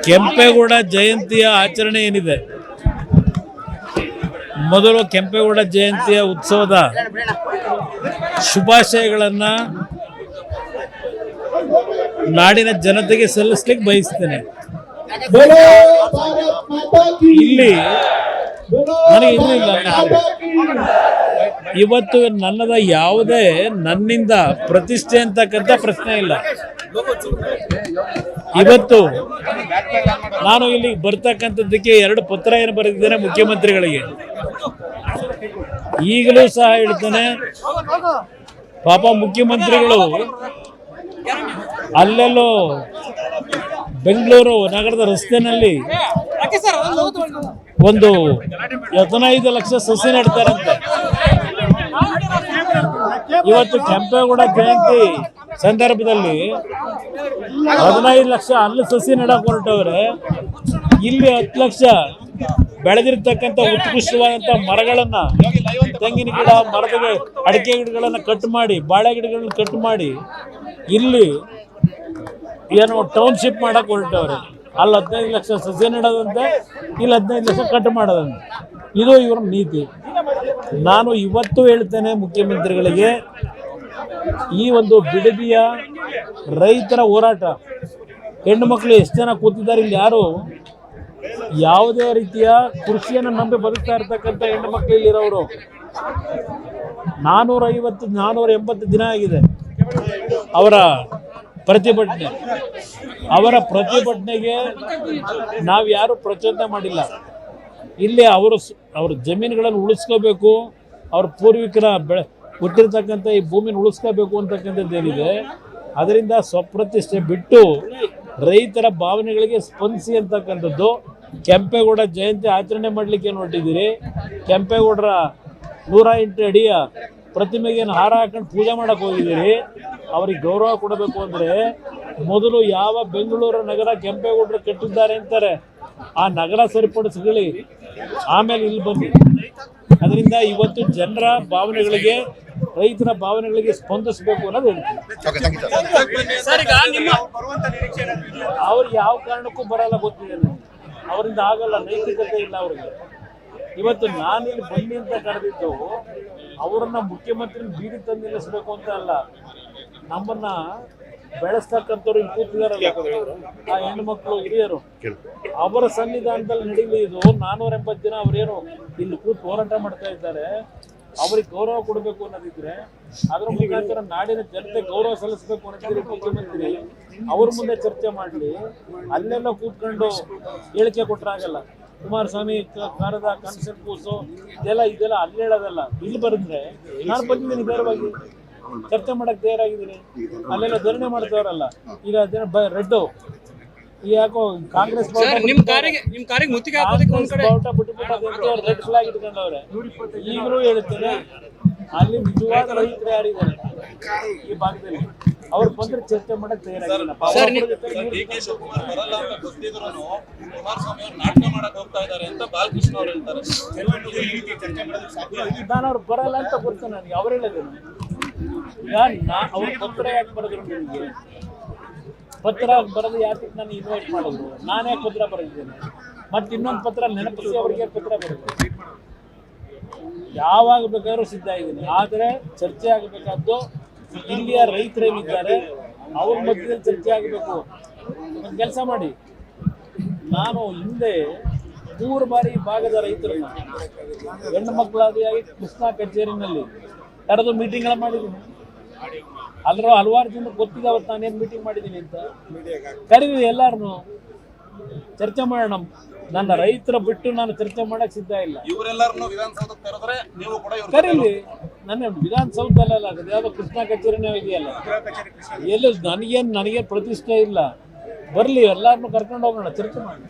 ಕೆಂಪೇಗೌಡ ಜಯಂತಿಯ ಆಚರಣೆ ಏನಿದೆ, ಮೊದಲು ಕೆಂಪೇಗೌಡ ಜಯಂತಿಯ ಉತ್ಸವದ ಶುಭಾಶಯಗಳನ್ನು ನಾಡಿನ ಜನತೆಗೆ ಸಲ್ಲಿಸಲಿಕ್ಕೆ ಬಯಸ್ತೇನೆ. ಇಲ್ಲಿ ನನಗೆ ಇನ್ನೂ ಇವತ್ತು ನನ್ನದ ಯಾವುದೇ ನನ್ನಿಂದ ಪ್ರತಿಷ್ಠೆ ಅಂತಕ್ಕಂಥ ಪ್ರಶ್ನೆ ಇಲ್ಲ. ಇವತ್ತು ನಾನು ಇಲ್ಲಿ ಬರ್ತಕ್ಕಂಥದ್ದಕ್ಕೆ 2 ಪತ್ರ ಏನು ಬರೆದಿದ್ದೇನೆ ಮುಖ್ಯಮಂತ್ರಿಗಳಿಗೆ. ಈಗಲೂ ಸಹ ಹೇಳ್ತೇನೆ, ಪಾಪ ಮುಖ್ಯಮಂತ್ರಿಗಳು ಅಲ್ಲೆಲ್ಲೋ ಬೆಂಗಳೂರು ನಗರದ ರಸ್ತೆನಲ್ಲಿ ಒಂದು 15 ಲಕ್ಷ ಸಸಿ ನೆಡ್ತಾರಂತೆ. ಇವತ್ತು ಕೆಂಪೇಗೌಡ ಜಯಂತಿ ಸಂದರ್ಭದಲ್ಲಿ 15 ಲಕ್ಷ ಅಲ್ಲಿ ಸಸಿ ನೆಡಕ್ ಹೊರಟವ್ರೆ. ಇಲ್ಲಿ 10 ಲಕ್ಷ ಬೆಳೆದಿರ್ತಕ್ಕಂಥ ಉತ್ಕೃಷ್ಟವಾದಂಥ ಮರಗಳನ್ನ, ತೆಂಗಿನ ಗಿಡ, ಮರದ ಅಡಿಕೆ ಗಿಡಗಳನ್ನ ಕಟ್ ಮಾಡಿ, ಬಾಳೆ ಗಿಡಗಳನ್ನ ಕಟ್ ಮಾಡಿ ಇಲ್ಲಿ ಏನೋ ಟೌನ್ಶಿಪ್ ಮಾಡಕ್ ಹೊರಟವ್ರೆ. ಅಲ್ಲಿ 15 ಲಕ್ಷ ಸಸಿ ನೆಡೋದಂತೆ, ಇಲ್ಲಿ 15 ಲಕ್ಷ ಕಟ್ ಮಾಡೋದಂತೆ. ಇದು ಇವರ ನೀತಿ. ನಾನು ಇವತ್ತು ಹೇಳ್ತೇನೆ ಮುಖ್ಯಮಂತ್ರಿಗಳಿಗೆ, ಈ ಒಂದು ಬಿಡದಿಯ ರೈತರ ಹೋರಾಟ, ಹೆಣ್ಣು ಮಕ್ಕಳು ಎಷ್ಟು ಜನ ಕೂತಿದ್ದಾರೆ ಇಲ್ಲಿ, ಯಾರು ಯಾವುದೇ ರೀತಿಯ ಕೃಷಿಯನ್ನು ನಂಬಿ ಬದುಕ್ತಾ ಇರ್ತಕ್ಕಂಥ ಹೆಣ್ಣು ಮಕ್ಕಳು ಇಲ್ಲಿರೋರು 480 ದಿನ ಆಗಿದೆ ಅವರ ಪ್ರತಿಭಟನೆ. ಅವರ ಪ್ರತಿಭಟನೆಗೆ ನಾವು ಯಾರು ಪ್ರಚೋದನೆ ಮಾಡಿಲ್ಲ. ಇಲ್ಲಿ ಅವ್ರ ಜಮೀನುಗಳನ್ನು ಉಳಿಸ್ಕೋಬೇಕು, ಅವ್ರ ಪೂರ್ವಿಕರ ಹುಟ್ಟಿರ್ತಕ್ಕಂಥ ಈ ಭೂಮಿನ ಉಳಿಸ್ಕೋಬೇಕು ಅಂತಕ್ಕಂಥದ್ದೇನಿದೆ, ಅದರಿಂದ ಸ್ವಪ್ರತಿಷ್ಠೆ ಬಿಟ್ಟು ರೈತರ ಭಾವನೆಗಳಿಗೆ ಸ್ಪಂದಿಸಿ ಅಂತಕ್ಕಂಥದ್ದು. ಕೆಂಪೇಗೌಡ ಜಯಂತಿ ಆಚರಣೆ ಮಾಡಲಿಕ್ಕೆ ಹೊರಟಿದ್ದೀರಿ. ಕೆಂಪೇಗೌಡರ 108 ಅಡಿಯ ಪ್ರತಿಮೆಗೆ ಹಾರ ಹಾಕೊಂಡು ಪೂಜೆ ಮಾಡಕ್ಕೆ ಹೋಗಿದ್ದೀರಿ. ಅವ್ರಿಗೆ ಗೌರವ ಕೊಡಬೇಕು ಅಂದರೆ ಮೊದಲು ಯಾವ ಬೆಂಗಳೂರು ನಗರ ಕೆಂಪೇಗೌಡರು ಕಟ್ಟಿದ್ದಾರೆ ಅಂತಾರೆ, ಆ ನಗರ ಸರಿಪಡಿಸ್ಕೊಳ್ಳಿ, ಆಮೇಲೆ ಇಲ್ಲಿ ಬನ್ನಿ. ಅದರಿಂದ ಇವತ್ತು ಜನರ ಭಾವನೆಗಳಿಗೆ, ರೈತರ ಭಾವನೆಗಳಿಗೆ ಸ್ಪಂದಿಸಬೇಕು ಅನ್ನೋದು ಹೇಳ್ತೀನಿ. ಅವ್ರು ಯಾವ ಕಾರಣಕ್ಕೂ ಬರಲ್ಲ ಗೊತ್ತಿದೆ, ಅವರಿಂದ ಆಗಲ್ಲ, ನೈತಿಕತೆ ಇಲ್ಲ ಅವ್ರಿಗೆ. ಇವತ್ತು ನಾನಿಲ್ಲಿ ಬನ್ನಿ ಅಂತ ಕರೆದಿದ್ದು ಅವರನ್ನ ಮುಖ್ಯಮಂತ್ರಿ ಬೀದಿ ತಂದು ನಿಲ್ಲಿಸ್ಬೇಕು ಅಂತ ಅಲ್ಲ, ನಮ್ಮನ್ನ ಬೆಳೆಸ್ತಕ್ಕಂಥವ್ರು ಇಲ್ಲಿ ಕೂತಿದಾರಲ್ಲ, ಆ ಹೆಣ್ಣು ಮಕ್ಕಳು, ಹಿರಿಯರು, ಅವರ ಸನ್ನಿಧಾನದಲ್ಲಿ ನಡೀಲಿ ಇದು. 480 ದಿನ ಅವರೇನು ಇಲ್ಲಿ ಕೂತು ಹೋರಾಟ ಮಾಡ್ತಾ ಇದ್ದಾರೆ, ಅವ್ರಿಗೆ ಗೌರವ ಕೊಡಬೇಕು ಅನ್ನೋದಿದ್ರೆ ಅದ್ರ ಮುಖಾಂತರ ನಾಡಿನ ಜನತೆ ಗೌರವ ಸಲ್ಲಿಸಬೇಕು ಅನ್ನೋದಿದ್ರೆ ಮುಖ್ಯಮಂತ್ರಿ ಅವ್ರ ಮುಂದೆ ಚರ್ಚೆ ಮಾಡಲಿ. ಅಲ್ಲೆಲ್ಲ ಕೂತ್ಕೊಂಡು ಹೇಳಿಕೆ ಕೊಟ್ಟರಾಗಲ್ಲ. ಕುಮಾರಸ್ವಾಮಿ ಕಾರದ ಕನ್ಸೆಪ್ಟ್ ಕೂಸು ಇದೆಲ್ಲ ಅಲ್ಲಿ ಹೇಳೋದಲ್ಲ, ಇಲ್ಲಿ ಬರೆದ್ರೆ ನಾನು ಬಂದಿದ್ದೀನಿ, ನೇರವಾಗಿ ಚರ್ಚೆ ಮಾಡಕ್ ತಯಾರಾಗಿದ್ದೀನಿ. ಅಲ್ಲೆಲ್ಲ ಧರಣಿ ಮಾಡ್ತವ್ರಲ್ಲ, ಈಗ ರೆಡ್ಡು ಯಾಕೋ ಕಾಂಗ್ರೆಸ್ ರೆಡ್ ಫ್ಲಾಗ್ ಇಟ್ಕೊಂಡವ್ರೆ. ಈಗಲೂ ಹೇಳ್ತೇನೆ, ಅಲ್ಲಿ ನಿಜವಾದ ರೈತರು ಯಾರಿದ್ದಾರೆ ಈ ಭಾಗದಲ್ಲಿ, ಅವ್ರು ಬಂದ್ರೆ ಚರ್ಚೆ ಮಾಡಕ್ ತಯಾರಾಗಿಲ್ಲ. ನಾನು ಅವ್ರು ಬರಲ್ಲ ಅಂತ ಗೊತ್ತು ನನಗೆ. ಅವ್ರು ಹೇಳಿದ್ರು, ಅವ್ರ ಪತ್ರ ಯಾಕೆ ಬರೆದ್ರು ನಿಮಗೆ? ಪತ್ರ ಬರೆದು ಯಾಕೆ ನಾನು ಇನ್ವೈಟ್ ಮಾಡಿದ್ರು? ನಾನೇ ಪತ್ರ ಬರೆದಿದ್ದೇನೆ. ಮತ್ತೆ ಇನ್ನೊಂದು ಪತ್ರ ನೆನಪಿಸಿ ಅವರಿಗೆ ಪತ್ರ ಬರೆದ್ರು. ಯಾವಾಗ ಬೇಕಾದ್ರೂ ಸಿದ್ಧ ಇದ್ದೀನಿ, ಆದರೆ ಚರ್ಚೆ ಆಗಬೇಕಾದ್ದು ಇಲ್ಲಿಯ ರೈತರೇನಿದ್ದಾರೆ ಅವ್ರ ಮಧ್ಯದಲ್ಲಿ ಚರ್ಚೆ ಆಗಬೇಕು. ಒಂದು ಕೆಲಸ ಮಾಡಿ, ನಾನು ಹಿಂದೆ 3 ಬಾರಿ ಭಾಗದ ರೈತರನ್ನ ಹೆಣ್ಣು ಮಕ್ಕಳಾದಿಯಾಗಿ ಕೃಷ್ಣಾ ಕಚೇರಿನಲ್ಲಿ ಕರೆದು ಮೀಟಿಂಗ್ಗಳ ಮಾಡಿದ್ದೀನಿ. ಅಲ್ಲರೂ ಹಲವಾರು ಜನ ಗೊತ್ತಿದೆ ಅವತ್ತು ನಾನೇನು ಮೀಟಿಂಗ್ ಮಾಡಿದ್ದೀನಿ ಅಂತ. ಕರೀವಿ, ಎಲ್ಲಾರನು ಚರ್ಚೆ ಮಾಡೋಣ. ನನ್ನ ರೈತರ ಬಿಟ್ಟು ನಾನು ಚರ್ಚೆ ಮಾಡಕ್ ಸಿದ್ಧ ಇಲ್ಲ. ಕರೀಲಿ, ನನ್ನ ವಿಧಾನಸೌಧದಲ್ಲ, ಯಾವ್ದೋ ಕೃಷ್ಣಾ ಕಚೇರಿನೇ ಇದೆಯಲ್ಲ, ಎಲ್ಲಿ ನನಗೇನು ಪ್ರತಿಷ್ಠೆ ಇಲ್ಲ. ಬರ್ಲಿ, ಎಲ್ಲಾರನ್ನು ಕರ್ಕೊಂಡು ಹೋಗೋಣ, ಚರ್ಚೆ ಮಾಡೋಣ.